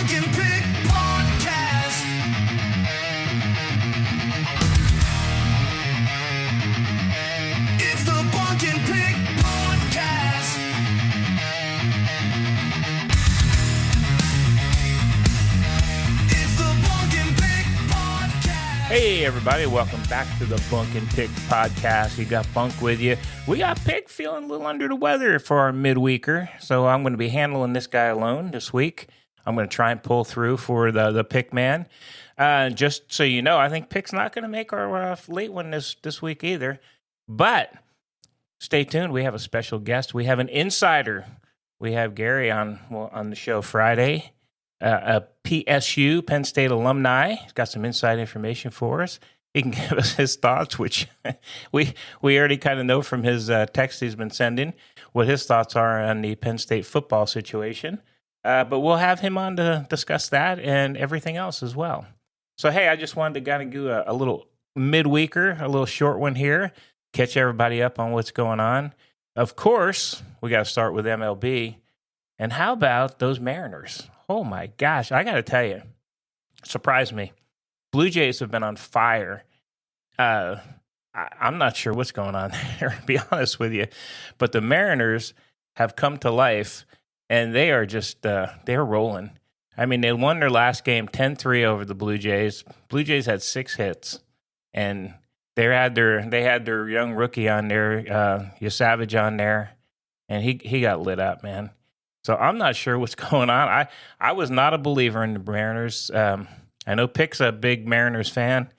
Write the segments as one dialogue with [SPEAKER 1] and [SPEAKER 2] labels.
[SPEAKER 1] Bunk and Pick podcast. It's the Bunk and Pick podcast. It's the Bunk and Pick podcast.
[SPEAKER 2] Hey everybody, welcome back to the Bunk and Pick podcast. You got Bunk with you. We got Pick feeling a little under the weather for our midweeker, so I'm going to be handling this guy alone this week. I'm going to try and pull through for the Pick man. Just so you know, I think Pick's not going to make our late one this week either. But stay tuned. We have a special guest. We have an insider. We have Gary on the show Friday. A PSU, Penn State alumni. He's got some inside information for us. He can give us his thoughts, which we already kind of know from his text he's been sending, what his thoughts are on the Penn State football situation. But we'll have him on to discuss that and everything else as well. So, hey, I just wanted to kind of do a little midweeker, a little short one here, catch everybody up on what's going on. Of course, we got to start with MLB. And how about those Mariners? Oh, my gosh. I got to tell you, surprised me. Blue Jays have been on fire. I'm not sure what's going on there, to be honest with you. But the Mariners have come to life, and they are just they're rolling. I mean, they won their last game 10-3 over the Blue Jays. Blue Jays had 6 hits, and they had their young rookie on there, Savage on there, and he got lit up, man. So I'm not sure what's going on. I was not a believer in the Mariners. I know Pick's a big Mariners fan,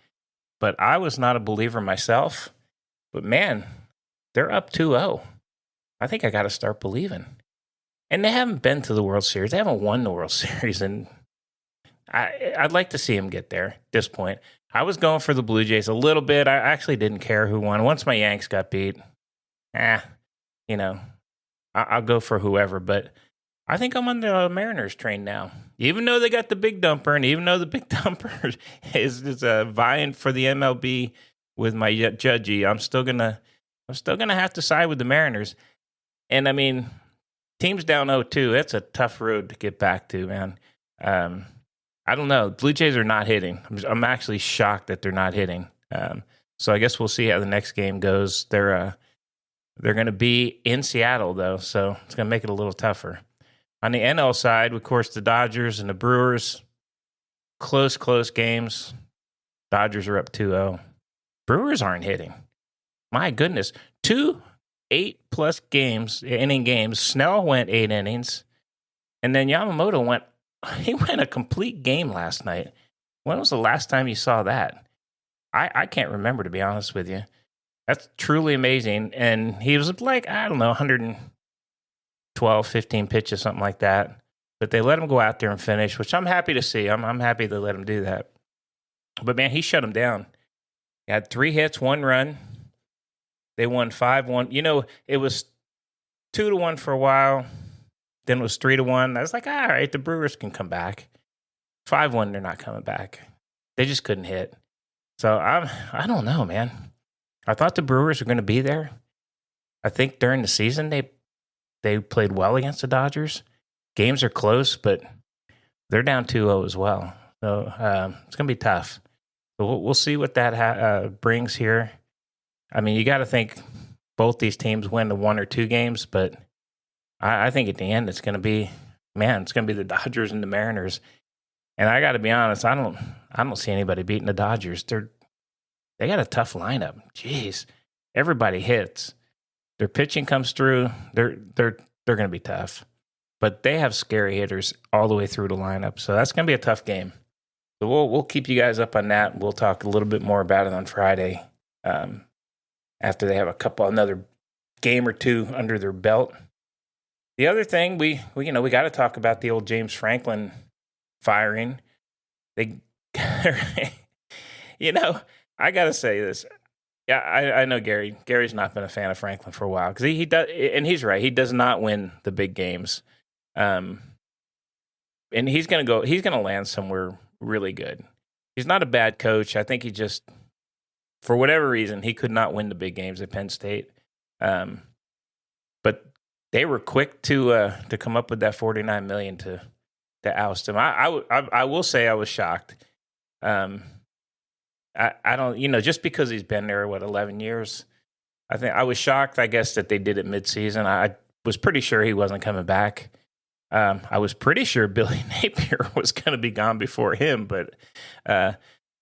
[SPEAKER 2] but I was not a believer myself. But, man, they're up 2-0. I think I got to start believing. And they haven't been to the World Series. They haven't won the World Series, and I'd like to see them get there at this point. I was going for the Blue Jays a little bit. I actually didn't care who won. Once my Yanks got beat, I'll go for whoever. But I think I'm on the Mariners train now. Even though they got the big dumper, and even though the big dumper is vying for the MLB with my judgy, I'm still gonna have to side with the Mariners. And I mean, teams down 0-2. That's a tough road to get back to, man. I don't know. Blue Jays are not hitting. I'm actually shocked that they're not hitting. So I guess we'll see how the next game goes. They're going to be in Seattle though, so it's going to make it a little tougher. On the NL side, of course, the Dodgers and the Brewers, close games. Dodgers are up 2-0. Brewers aren't hitting. My goodness. 2 8+ inning games. Snell went 8 innings. And then Yamamoto went a complete game last night. When was the last time you saw that? I can't remember, to be honest with you. That's truly amazing. And he was like, 112, 15 pitches, something like that. But they let him go out there and finish, which I'm happy to see. I'm happy they let him do that. But, man, he shut him down. He had 3 hits, 1 run. They won 5-1. You know, it was 2-1 for a while. Then it was 3-1. I was like, all right, the Brewers can come back. 5-1, they're not coming back. They just couldn't hit. So I don't know, man. I thought the Brewers were going to be there. I think during the season they played well against the Dodgers. Games are close, but they're down 2-0 as well. So it's going to be tough. So we'll see what that brings here. I mean, you got to think both these teams win the 1 or 2 games, but I think at the end it's going to be the Dodgers and the Mariners. And I got to be honest, I don't see anybody beating the Dodgers. They got a tough lineup. Jeez, everybody hits. Their pitching comes through. They're going to be tough, but they have scary hitters all the way through the lineup. So that's going to be a tough game. So we'll keep you guys up on that. We'll talk a little bit more about it on Friday. After they have another game or 2 under their belt. The other thing we got to talk about the old James Franklin firing. I got to say this. Yeah, I know Gary. Gary's not been a fan of Franklin for a while because he does, and he's right. He does not win the big games. And he's gonna land somewhere really good. He's not a bad coach. I think he just, for whatever reason, he could not win the big games at Penn State. But they were quick to come up with that $49 million to to oust him. I will say I was shocked. I don't, just because he's been there, 11 years. I think I was shocked, I guess, that they did it midseason. I was pretty sure he wasn't coming back. I was pretty sure Billy Napier was going to be gone before him, but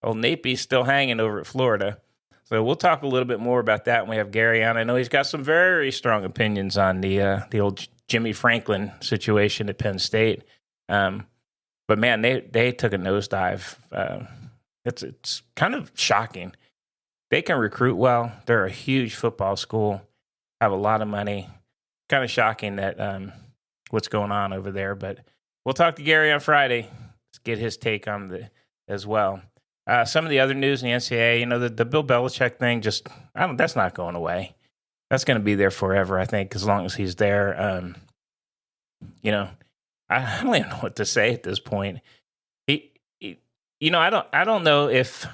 [SPEAKER 2] old Napier's still hanging over at Florida. So we'll talk a little bit more about that when we have Gary on. I know he's got some very strong opinions on the old Jimmy Franklin situation at Penn State. But man, they took a nosedive. It's kind of shocking. They can recruit well. They're a huge football school, have a lot of money. Kind of shocking that what's going on over there. But we'll talk to Gary on Friday. Let's get his take on it as well. Some of the other news in the NCAA, the Bill Belichick thing, that's not going away. That's going to be there forever, I think, as long as he's there. I don't even know what to say at this point. I don't know if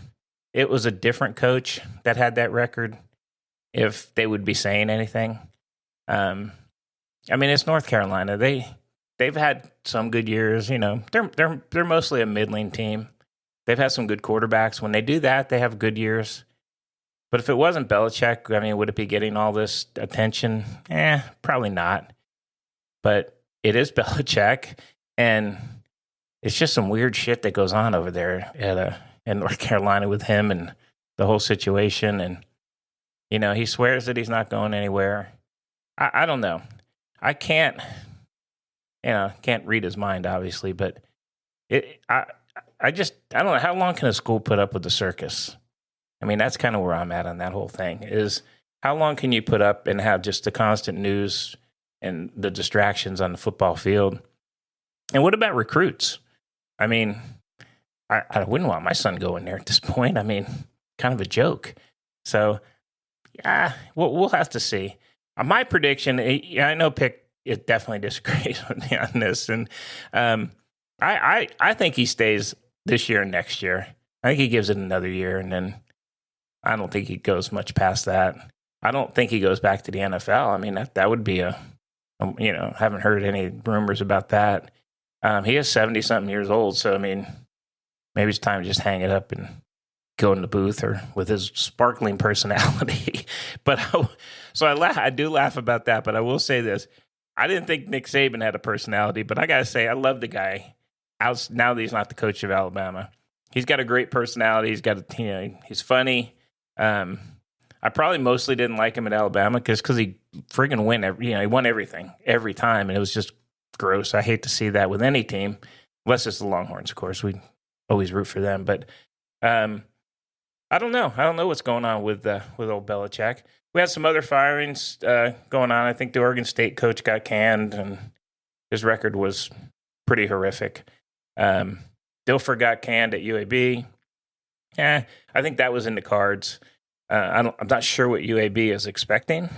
[SPEAKER 2] it was a different coach that had that record, if they would be saying anything. It's North Carolina. They've had some good years. They're mostly a middling team. They've had some good quarterbacks. When they do that, they have good years. But if it wasn't Belichick, would it be getting all this attention? Probably not. But it is Belichick, and it's just some weird shit that goes on over there in North Carolina with him and the whole situation. And, he swears that he's not going anywhere. I don't know. I can't read his mind, obviously, but I don't know. How long can a school put up with the circus? That's kind of where I'm at on that whole thing, is how long can you put up and have just the constant news and the distractions on the football field? And what about recruits? I wouldn't want my son going there at this point. Kind of a joke. So, we'll have to see. My prediction, I know Pick definitely disagrees with me on this, and I think he stays this year and next year. I think he gives it another year, and then I don't think he goes much past that. I don't think he goes back to the NFL. That would be haven't heard any rumors about that. He is 70-something years old, so, maybe it's time to just hang it up and go in the booth or with his sparkling personality. But I do laugh about that, but I will say this. I didn't think Nick Saban had a personality, but I got to say, I love the guy. Now that he's not the coach of Alabama, he's got a great personality. He's funny. I probably mostly didn't like him at Alabama because he friggin' he won everything every time, and it was just gross. I hate to see that with any team, unless it's the Longhorns, of course. We always root for them, but I don't know. I don't know what's going on with old Belichick. We had some other firings going on. I think the Oregon State coach got canned, and his record was pretty horrific. Dilfer got canned at UAB. I think that was in the cards. I'm not sure what UAB is expecting,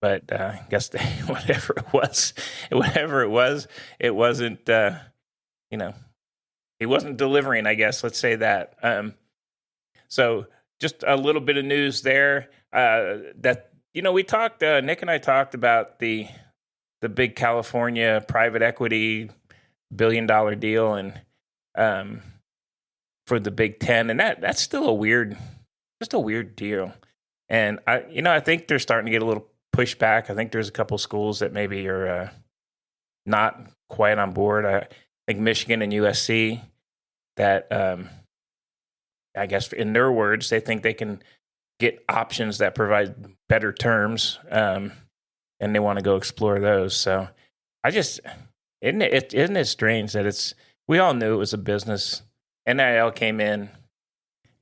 [SPEAKER 2] but I guess whatever it was, it wasn't. He wasn't delivering. I guess, let's say that. So just a little bit of news there. That we talked. Nick and I talked about the big California private equity $1 billion deal, and for the Big Ten, and that's still a weird deal. And I think they're starting to get a little pushback. I think there's a couple schools that maybe are not quite on board. I think Michigan and USC that I guess in their words, they think they can get options that provide better terms, and they want to go explore those. So isn't it strange that we all knew it was a business. NIL came in,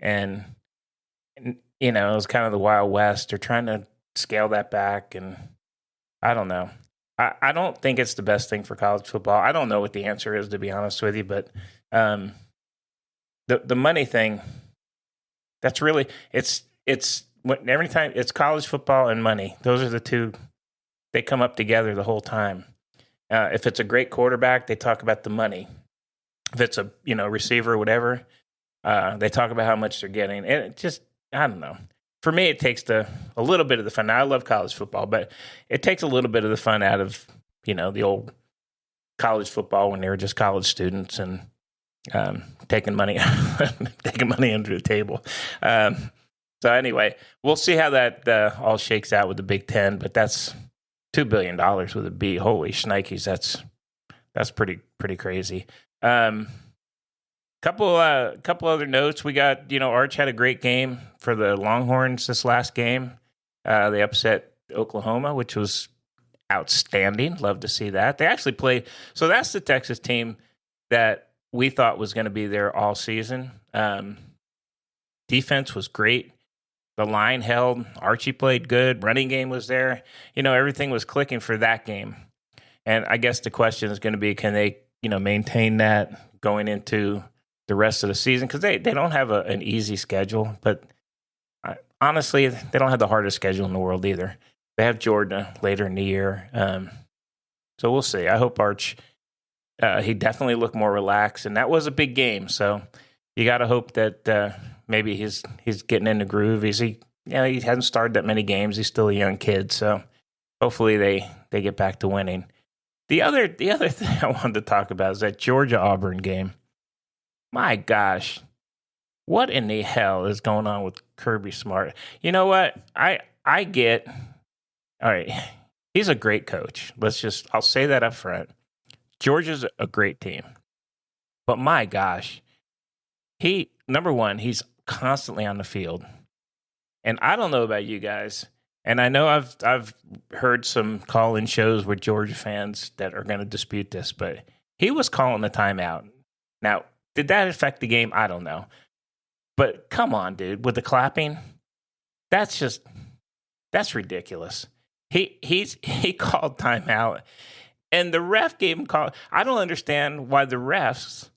[SPEAKER 2] and it was kind of the Wild West. They're trying to scale that back, and I don't know. I don't think it's the best thing for college football. I don't know what the answer is, to be honest with you, but the money thing, that's really every time it's college football and money. Those are the two. They come up together the whole time. If it's a great quarterback, they talk about the money. If it's a receiver or whatever, they talk about how much they're getting. And it just, I don't know. For me, it takes a little bit of the fun. Now, I love college football, but it takes a little bit of the fun out of the old college football when they were just college students and taking money under the table. So anyway, we'll see how that all shakes out with the Big Ten. But that's $2 billion with a B. Holy shnikes, that's pretty crazy. Couple other notes. We got, Arch had a great game for the Longhorns this last game. They upset Oklahoma, which was outstanding. Love to see that. They actually played. So that's the Texas team that we thought was going to be there all season. Defense was great. The line held. Archie played good. Running game was there. Everything was clicking for that game. And I guess the question is going to be, can they, maintain that going into the rest of the season? Because they don't have an easy schedule. But honestly, they don't have the hardest schedule in the world either. They have Georgia later in the year. So we'll see. I hope Arch, he definitely looked more relaxed. And that was a big game. So you got to hope that maybe he's getting in the groove. He hasn't started that many games. He's still a young kid. So hopefully they get back to winning. The other thing I wanted to talk about is that Georgia-Auburn game. My gosh, what in the hell is going on with Kirby Smart? You know what? I get, all right, he's a great coach. I'll say that up front. Georgia's a great team. But my gosh, number one, he's constantly on the field. And I don't know about you guys, and I know I've heard some call-in shows with Georgia fans that are going to dispute this, but he was calling a timeout. Now, did that affect the game? I don't know. But come on, dude, with the clapping, that's ridiculous. He called timeout, and the ref gave him call. I don't understand why the refs,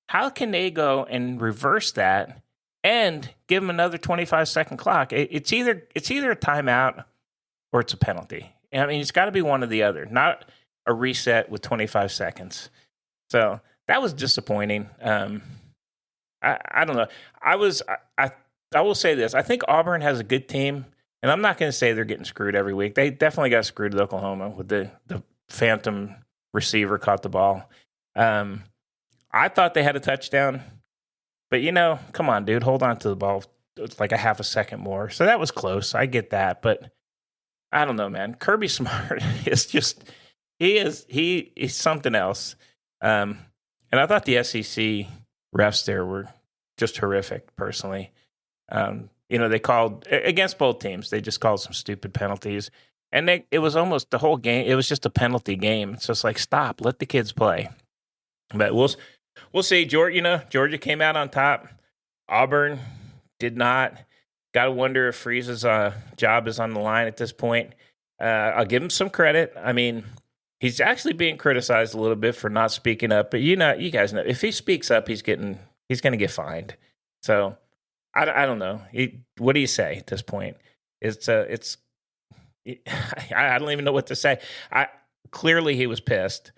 [SPEAKER 2] how can they go and reverse that and give him another 25-second clock? It's either a timeout or it's a penalty. I mean, it's got to be one or the other, not a reset with 25 seconds. So that was disappointing. I don't know. I will say this. I think Auburn has a good team, and I'm not going to say they're getting screwed every week. They definitely got screwed with Oklahoma with the phantom receiver caught the ball. I thought they had a touchdown, but come on, dude, hold on to the ball like a half a second more. So that was close. I get that, but I don't know, man. Kirby Smart is just he's something else. And I thought the SEC refs there were just horrific, personally. They called against both teams. They just called some stupid penalties, and it was almost the whole game. It was just a penalty game. It's just like, stop, let the kids play. But we'll see. Georgia came out on top. Auburn did not. Got to wonder if Freeze's job is on the line at this point. I'll give him some credit. I mean, he's actually being criticized a little bit for not speaking up. But you guys know, if he speaks up, he's going to get fined. So I don't know. What do you say at this point? I don't even know what to say. Clearly he was pissed.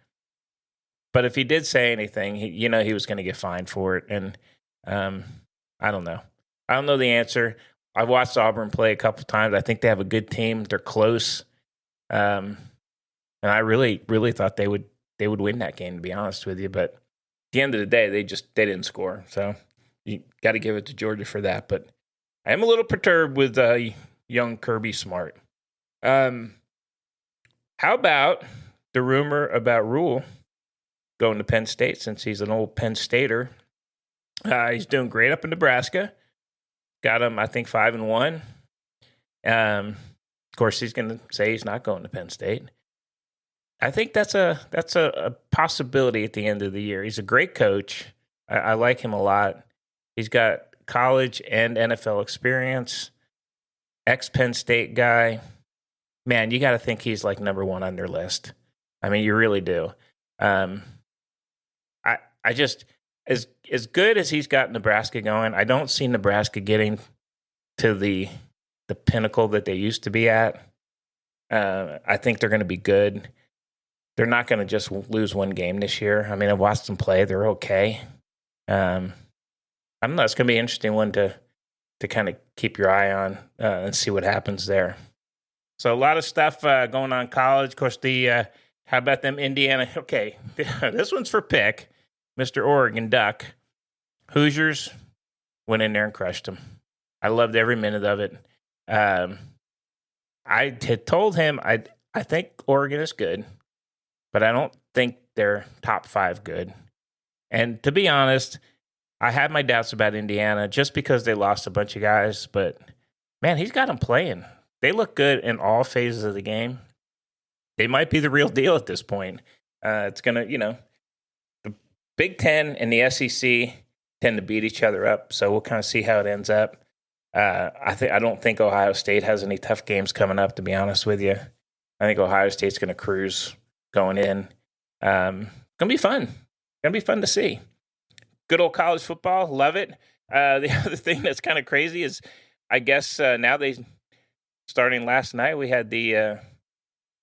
[SPEAKER 2] But if he did say anything, he was going to get fined for it. And I don't know. I don't know the answer. I've watched Auburn play a couple times. I think they have a good team. They're close. And I really, really thought they would win that game, to be honest with you. But at the end of the day, they didn't score. So you got to give it to Georgia for that. But I am a little perturbed with young Kirby Smart. How about the rumor about Rule going to Penn State, since he's an old Penn Stater? He's doing great up in Nebraska. Got him, I think, 5-1. Of course, he's going to say he's not going to Penn State. I think that's a possibility at the end of the year. He's a great coach. I like him a lot. He's got college and NFL experience. Ex-Penn State guy. Man, you got to think he's like number one on their list. I mean, you really do. I just, as good as he's got Nebraska going, I don't see Nebraska getting to the pinnacle that they used to be at. I think they're going to be good. They're not going to just lose one game this year. I mean, I've watched them play. They're okay. I don't know. It's going to be an interesting one to kind of keep your eye on and see what happens there. So a lot of stuff going on in college. Of course, the How about them Indiana? Okay, this one's for Pick, Mr. Oregon Duck. Hoosiers went in there and crushed them. I loved every minute of it. I had told him I think Oregon is good, but I don't think they're top 5 good. And to be honest, I had my doubts about Indiana just because they lost a bunch of guys. But, man, he's got them playing. They look good in all phases of the game. They might be the real deal at this point. It's going to, the Big Ten and the SEC tend to beat each other up. So we'll kind of see how it ends up. I don't think Ohio State has any tough games coming up, to be honest with you. I think Ohio State's going to cruise going in. Going to be fun. Going to be fun to see. Good old college football. Love it. The other thing that's kind of crazy is, I guess now starting last night, we had the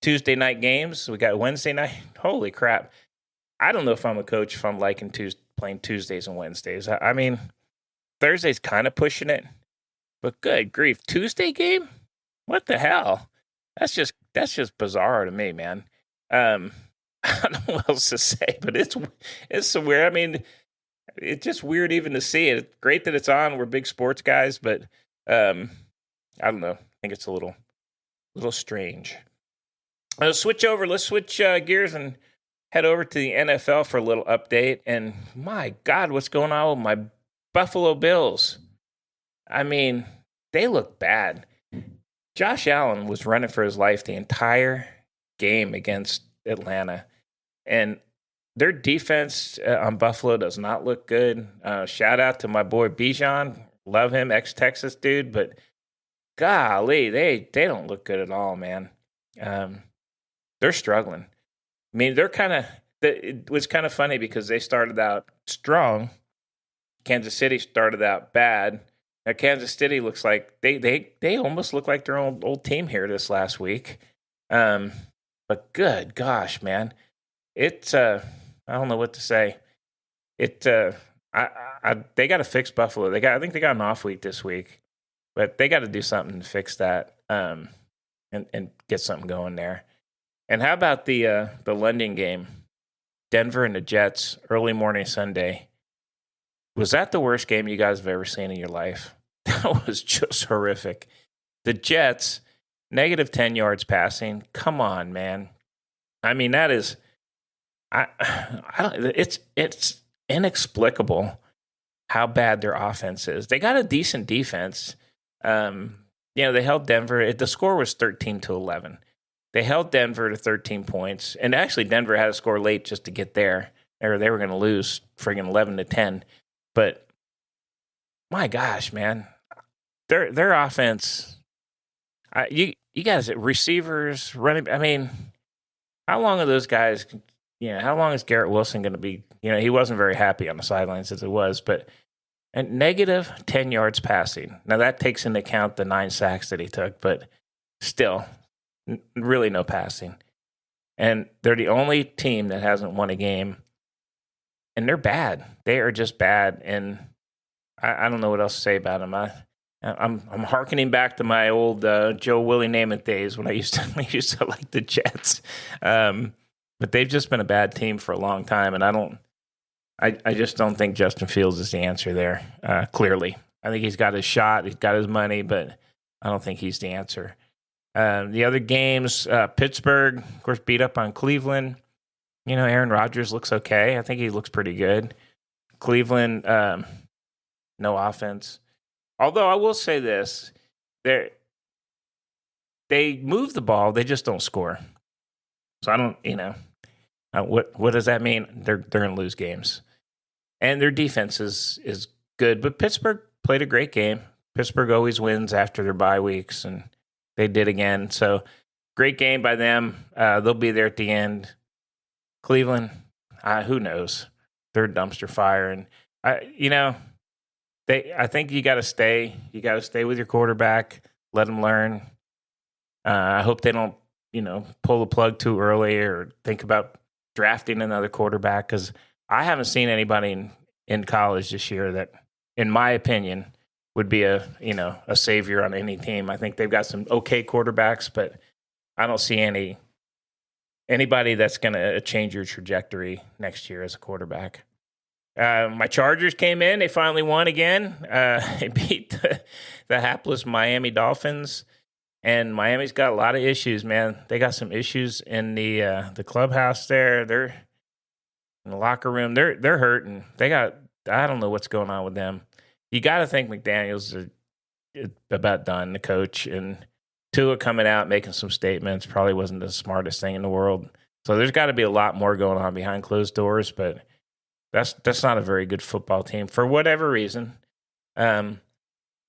[SPEAKER 2] Tuesday night games. We got Wednesday night. Holy crap. I don't know if I'm a coach if I'm liking playing Tuesdays and Wednesdays. I mean, Thursday's kind of pushing it. But good grief, Tuesday game? What the hell? That's just bizarre to me, man. I don't know what else to say, but it's so weird. I mean, it's just weird even to see it. It's great that it's on. We're big sports guys, but I don't know. I think it's a little strange. Let's switch gears and head over to the NFL for a little update. And my God, what's going on with my Buffalo Bills? I mean, they look bad. Josh Allen was running for his life the entire game against Atlanta. And their defense on Buffalo does not look good. Shout out to my boy Bijan. Love him, ex-Texas dude. But golly, they don't look good at all, man. They're struggling. I mean, it was kind of funny because they started out strong. Kansas City started out bad. Now, Kansas City looks like they almost look like their old team here this last week. But good gosh, man, it's I don't know what to say. They got to fix Buffalo. I think they got an off week this week, but they got to do something to fix that and get something going there. And how about the London game, Denver and the Jets, early morning Sunday? Was that the worst game you guys have ever seen in your life? That was just horrific. The Jets, negative 10 yards passing. Come on, man. I mean, that is, it's inexplicable how bad their offense is. They got a decent defense. They held Denver. The score was 13-11. They held Denver to 13 points. And actually, Denver had to score late just to get there. Or they were going to lose friggin' 11-10. But my gosh, man, their offense. You guys, receivers running. I mean, how long are those guys? How long is Garrett Wilson going to be? He wasn't very happy on the sidelines as it was, but negative 10 yards passing. Now that takes into account the 9 sacks that he took, but still, really no passing. And they're the only team that hasn't won a game. And they're bad. They are just bad. And I don't know what else to say about them. I'm hearkening back to my old Joe Willie Namath days when I used to like the Jets. But they've just been a bad team for a long time. And I just don't think Justin Fields is the answer there, clearly. I think he's got his shot. He's got his money, but I don't think he's the answer. The other games, Pittsburgh, of course, beat up on Cleveland. Aaron Rodgers looks okay. I think he looks pretty good. Cleveland, no offense. Although I will say this, they move the ball, they just don't score. So I don't, what does that mean? They're going to lose games. And their defense is good. But Pittsburgh played a great game. Pittsburgh always wins after their bye weeks, and they did again. So great game by them. They'll be there at the end. Cleveland, who knows? They're a dumpster fire, and I think you got to stay. You got to stay with your quarterback. Let him learn. I hope they don't, pull the plug too early or think about drafting another quarterback, because I haven't seen anybody in college this year that, in my opinion, would be a savior on any team. I think they've got some okay quarterbacks, but I don't see any anybody that's going to change your trajectory next year as a quarterback. My Chargers came in. They finally won again. They beat the hapless Miami Dolphins. And Miami's got a lot of issues, man. They got some issues in the clubhouse there. They're in the locker room. They're hurting. I don't know what's going on with them. You got to think McDaniels is about done, the coach. And Tua coming out making some statements probably wasn't the smartest thing in the world. So there's got to be a lot more going on behind closed doors. But that's not a very good football team for whatever reason.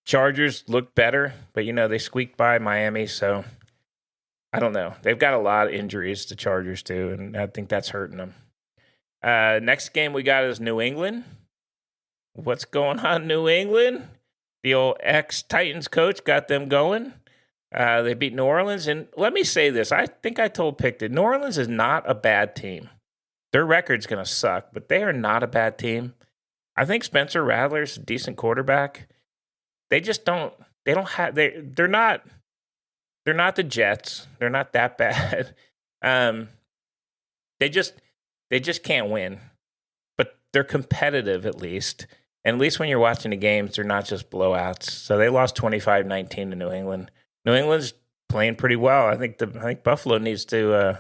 [SPEAKER 2] Chargers looked better, but they squeaked by Miami, so I don't know. They've got a lot of injuries, the Chargers too, and I think that's hurting them. Next game we got is New England. What's going on, New England? The old ex-Titans coach got them going. They beat New Orleans, and let me say this. I think I told Pick that New Orleans is not a bad team. Their record's going to suck, but they are not a bad team. I think Spencer Rattler's a decent quarterback. They're not the Jets. They're not that bad. They just can't win. But they're competitive at least. And at least when you're watching the games, they're not just blowouts. So they lost 25-19 to New England. New England's playing pretty well. I think Buffalo needs to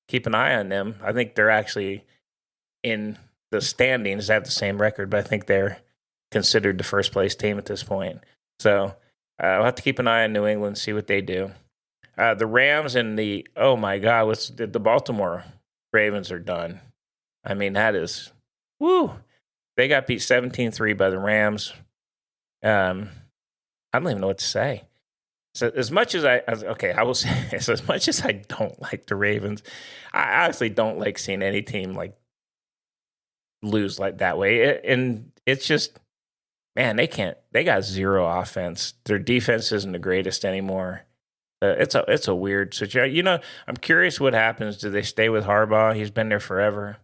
[SPEAKER 2] keep an eye on them. I think they're actually in the standings. They have the same record, but I think they're considered the first place team at this point. So I'll have to keep an eye on New England, see what they do. The Rams and the Baltimore Ravens are done. I mean, that is, woo. They got beat 17-3 by the Rams. I don't even know what to say. So as much as I will say this, as much as I don't like the Ravens, I honestly don't like seeing any team like lose like that way. And it's just, man, they got zero offense. Their defense isn't the greatest anymore. It's a weird situation. I'm curious what happens. Do they stay with Harbaugh? He's been there forever.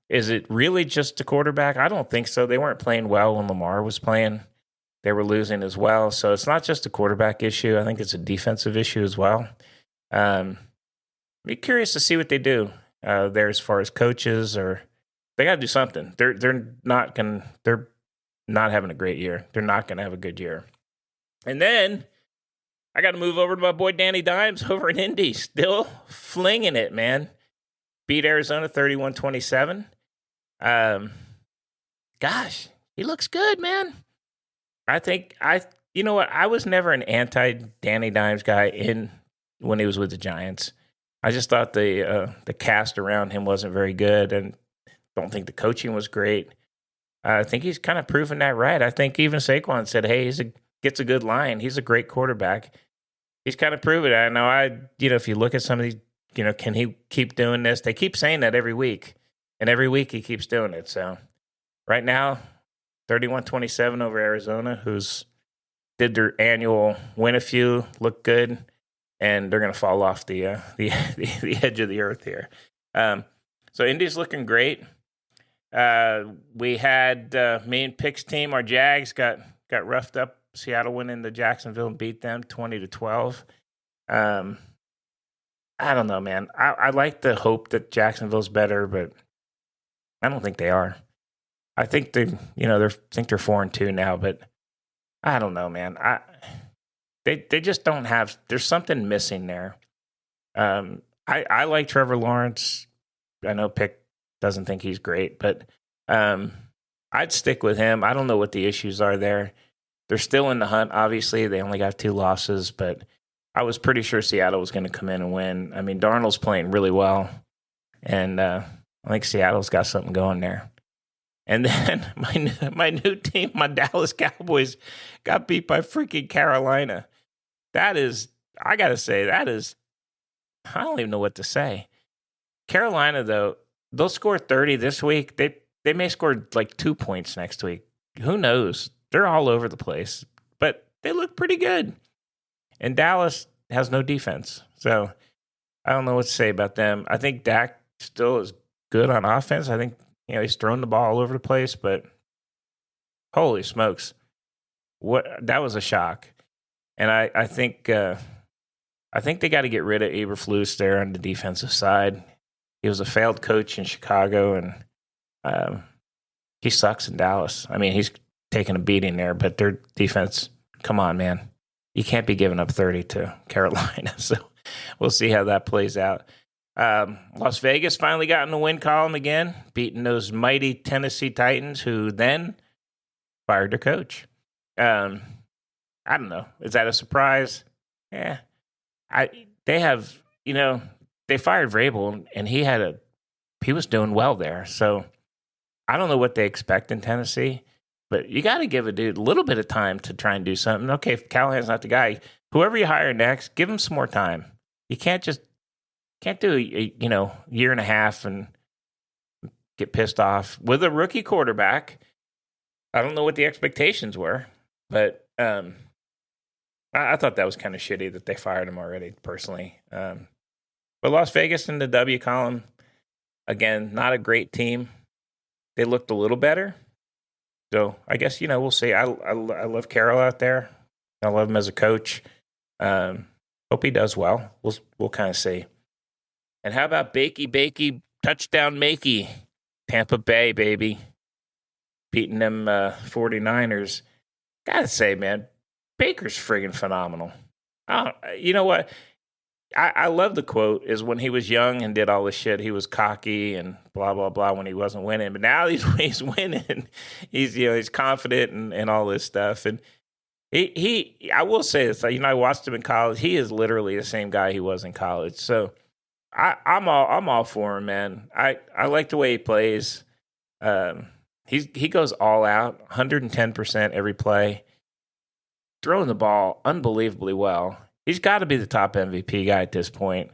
[SPEAKER 2] Is it really just the quarterback? I don't think so. They weren't playing well when Lamar was playing. They were losing as well. So it's not just a quarterback issue. I think it's a defensive issue as well. Be curious to see what they do there as far as coaches, or they got to do something. They're not having a great year. They're not going to have a good year. And then I got to move over to my boy Danny Dimes over in Indy. Still flinging it, man. Beat Arizona 31-27. Gosh, he looks good, man. You know what? I was never an anti-Danny Dimes guy when he was with the Giants. I just thought the cast around him wasn't very good, and don't think the coaching was great. I think he's kind of proven that right. I think even Saquon said, hey, gets a good line. He's a great quarterback. He's kind of proven it. I know if you look at some of these, can he keep doing this? They keep saying that every week, and every week he keeps doing it. So right now, 31-27 over Arizona, who's did their annual win a few, look good, and they're going to fall off the edge of the earth here. So Indy's looking great. We had me and Pick's team, our Jags, got roughed up. Seattle went into Jacksonville and beat them 20-12. I don't know, man. I like the hope that Jacksonville's better, but I don't think they are. I think they're 4-2 now, but I don't know, man. They just don't have. There's something missing there. I like Trevor Lawrence. I know Pick doesn't think he's great, but I'd stick with him. I don't know what the issues are there. They're still in the hunt. Obviously, they only got 2 losses, but I was pretty sure Seattle was going to come in and win. I mean, Darnold's playing really well, and I think Seattle's got something going there. And then my new team, my Dallas Cowboys, got beat by freaking Carolina. I got to say, I don't even know what to say. Carolina, though, they'll score 30 this week. They may score like 2 points next week. Who knows? They're all over the place, but they look pretty good. And Dallas has no defense. So I don't know what to say about them. I think Dak still is good on offense. I think he's thrown the ball all over the place, but holy smokes. That was a shock. And I think I think they got to get rid of Eberflus there on the defensive side. He was a failed coach in Chicago, and he sucks in Dallas. I mean, he's taking a beating there, but their defense, come on, man. You can't be giving up 30 to Carolina. So we'll see how that plays out. Las Vegas finally got in the win column again, beating those mighty Tennessee Titans, who then fired their coach. I don't know. Is that a surprise? Yeah. They have, they fired Vrabel, and he was doing well there. So I don't know what they expect in Tennessee, but you got to give a dude a little bit of time to try and do something. Okay, if Callahan's not the guy, whoever you hire next, give him some more time. You can't do a year and a half and get pissed off with a rookie quarterback. I don't know what the expectations were, but I thought that was kind of shitty that they fired him already, personally. But Las Vegas in the W column, again, not a great team. They looked a little better. So I guess, we'll see. I love Carroll out there. I love him as a coach. Hope he does well. We'll kind of see. And how about Bakey, touchdown Makey, Tampa Bay, baby, beating them 49ers. Gotta say, man, Baker's friggin' phenomenal. You know what? I love the quote is when he was young and did all this shit, he was cocky and blah, blah, blah when he wasn't winning. But now he's winning. He's confident and all this stuff. And I will say this, I watched him in college. He is literally the same guy he was in college. So I'm all for him, man. I like the way he plays. He goes all out, 110% every play, throwing the ball unbelievably well. He's got to be the top MVP guy at this point.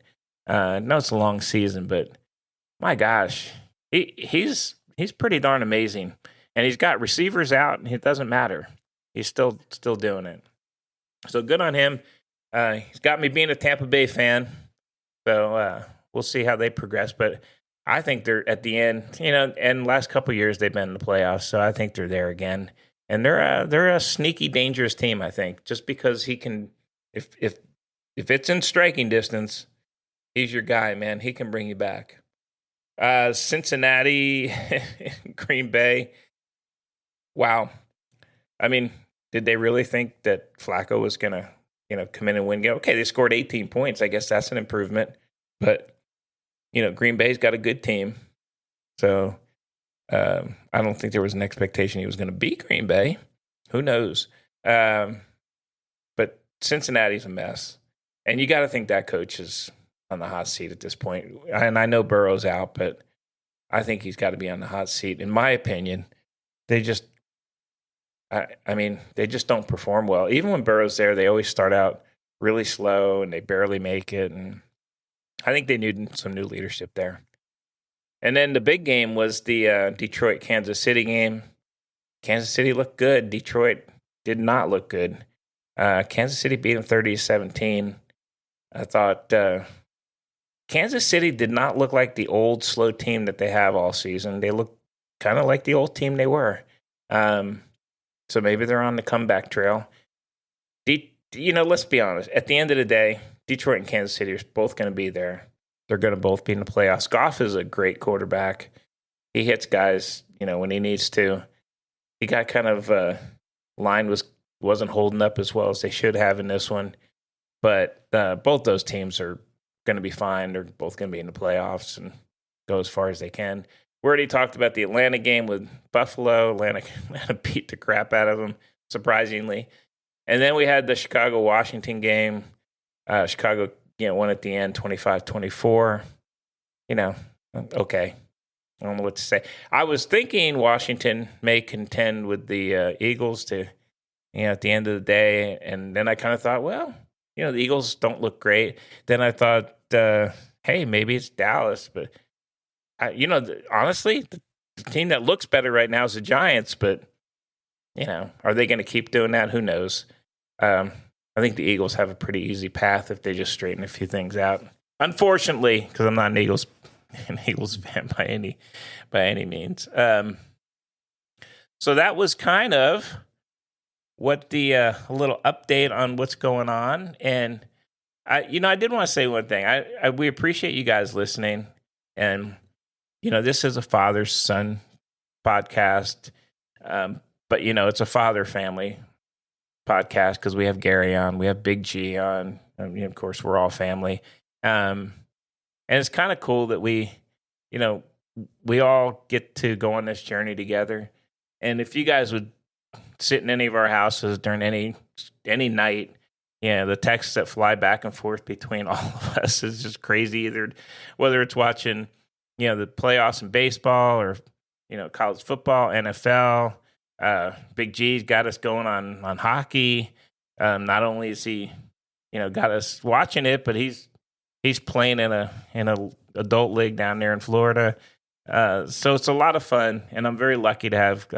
[SPEAKER 2] I know it's a long season, but my gosh, he's pretty darn amazing. And he's got receivers out, and it doesn't matter. He's still doing it. So good on him. He's got me being a Tampa Bay fan. So we'll see how they progress. But I think they're at the end, and the last couple of years they've been in the playoffs. So I think they're there again. And they're a sneaky, dangerous team, I think, just because he can, if it's in striking distance, he's your guy, man. He can bring you back. Cincinnati, Green Bay. Wow. I mean, did they really think that Flacco was going to, come in and win game? Okay, they scored 18 points. I guess that's an improvement. But, Green Bay's got a good team. So I don't think there was an expectation he was going to beat Green Bay. Who knows? But Cincinnati's a mess. And you got to think that coach is on the hot seat at this point. And I know Burrow's out, but I think he's got to be on the hot seat. In my opinion, they just don't perform well. Even when Burrow's there, they always start out really slow and they barely make it. And I think they need some new leadership there. And then the big game was the Detroit-Kansas City game. Kansas City looked good. Detroit did not look good. Kansas City beat them 30-17. I thought Kansas City did not look like the old, slow team that they have all season. They look kind of like the old team they were. So maybe they're on the comeback trail. Let's be honest. At the end of the day, Detroit and Kansas City are both going to be there. They're going to both be in the playoffs. Goff is a great quarterback. He hits guys, when he needs to. He got kind of line wasn't holding up as well as they should have in this one. But both those teams are going to be fine. They're both going to be in the playoffs and go as far as they can. We already talked about the Atlanta game with Buffalo. Atlanta beat the crap out of them, surprisingly. And then we had the Chicago-Washington game. Chicago, won at the end, 25-24. Okay. I don't know what to say. I was thinking Washington may contend with the Eagles to, at the end of the day. And then I kind of thought, well, the Eagles don't look great. Then I thought, hey, maybe it's Dallas. But, honestly, the team that looks better right now is the Giants. But, are they going to keep doing that? Who knows? I think the Eagles have a pretty easy path if they just straighten a few things out. Unfortunately, because I'm not an Eagles fan by any means. So that was kind of what the little update on what's going on. And I did want to say one thing. We appreciate you guys listening, and this is a father-son podcast, but it's a father-family podcast because we have Gary on, we have Big G on, of course, we're all family, and it's kind of cool that we all get to go on this journey together. And if you guys would sit in any of our houses during any night, the texts that fly back and forth between all of us is just crazy. Either whether it's watching, the playoffs in baseball or, college football, NFL. Big G's got us going on hockey. Not only is he, got us watching it, but he's playing in a adult league down there in Florida. So it's a lot of fun, and I'm very lucky to have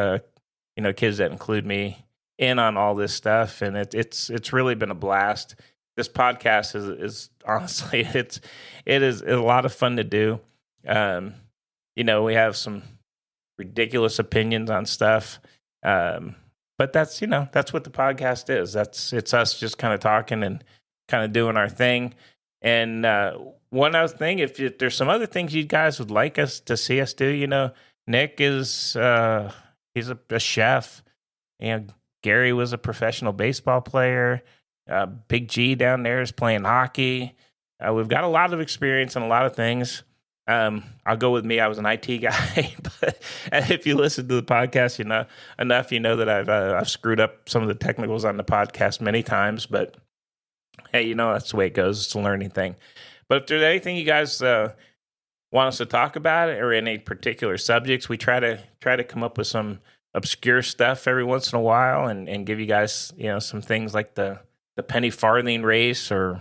[SPEAKER 2] kids that include me in on all this stuff, and it's really been a blast. This podcast is honestly it is a lot of fun to do. We have some ridiculous opinions on stuff, but that's what the podcast is. It's us just kind of talking and kind of doing our thing. And one other thing, if there's some other things you guys would like us to see us do, Nick is he's a chef. Gary was a professional baseball player. Big G down there is playing hockey. We've got a lot of experience in a lot of things. I'll go with me. I was an IT guy, but if you listen to the podcast, enough, that I've screwed up some of the technicals on the podcast many times. But hey, that's the way it goes. It's a learning thing. But if there's anything you guys want us to talk about, or any particular subjects, we try to come up with some obscure stuff every once in a while, and give you guys some things like the penny farthing race, or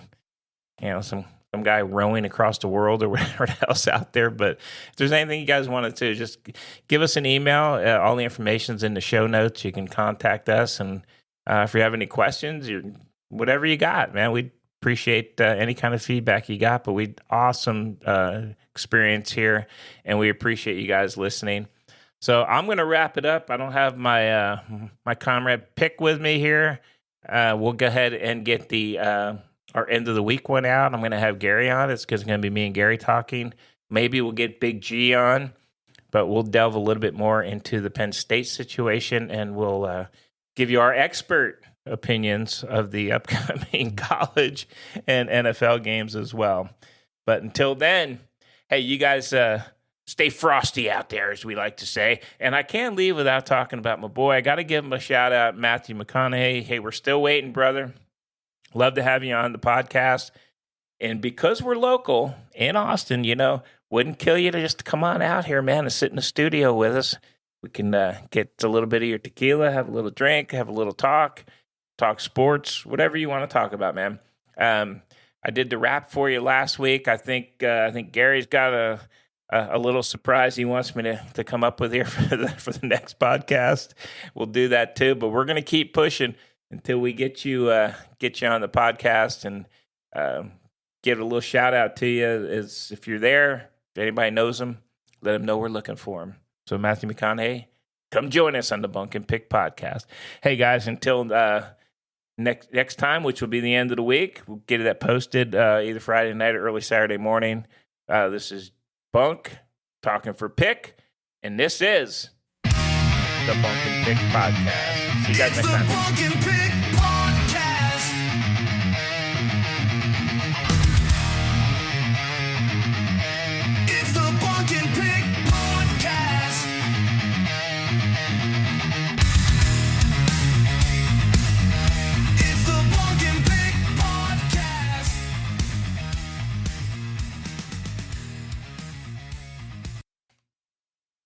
[SPEAKER 2] some guy rowing across the world, or whatever else out there. But if there's anything you guys wanted to, just give us an email. All the information's in the show notes. You can contact us, and if you have any questions, whatever you got, man, we'd appreciate any kind of feedback you got. But awesome experience here, and we appreciate you guys listening. So I'm going to wrap it up. I don't have my my comrade Pick with me here. We'll go ahead and get our end of the week one out. I'm going to have Gary on. It's going to be me and Gary talking. Maybe we'll get Big G on, but we'll delve a little bit more into the Penn State situation, and we'll give you our expert opinions of the upcoming college and NFL games as well. But until then, hey, you guys stay frosty out there, as we like to say. And I can't leave without talking about my boy. I got to give him a shout out, Mathew McConaughey. Hey, we're still waiting, brother. Love to have you on the podcast. And because we're local in Austin, wouldn't kill you to just come on out here, man, and sit in the studio with us. We can get a little bit of your tequila, have a little drink, have a little talk sports, whatever you want to talk about, man. I did the rap for you last week. I think Gary's got a little surprise he wants me to come up with here for the next podcast. We'll do that too, but we're going to keep pushing until we get you on the podcast, and give a little shout out to you. Is if you're there, if anybody knows him, let him know we're looking for him. So Mathew McConaughey, come join us on the Bunk and Pick podcast. Hey guys, until next time, which will be the end of the week, we'll get that posted either Friday night or early Saturday morning. This is Bunk talking for Pick, and this is the Bunk and Pick podcast. See you guys
[SPEAKER 1] It's
[SPEAKER 2] next
[SPEAKER 1] the
[SPEAKER 2] time.
[SPEAKER 1] Bunk and Pick podcast. It's the Bunk and Pick podcast.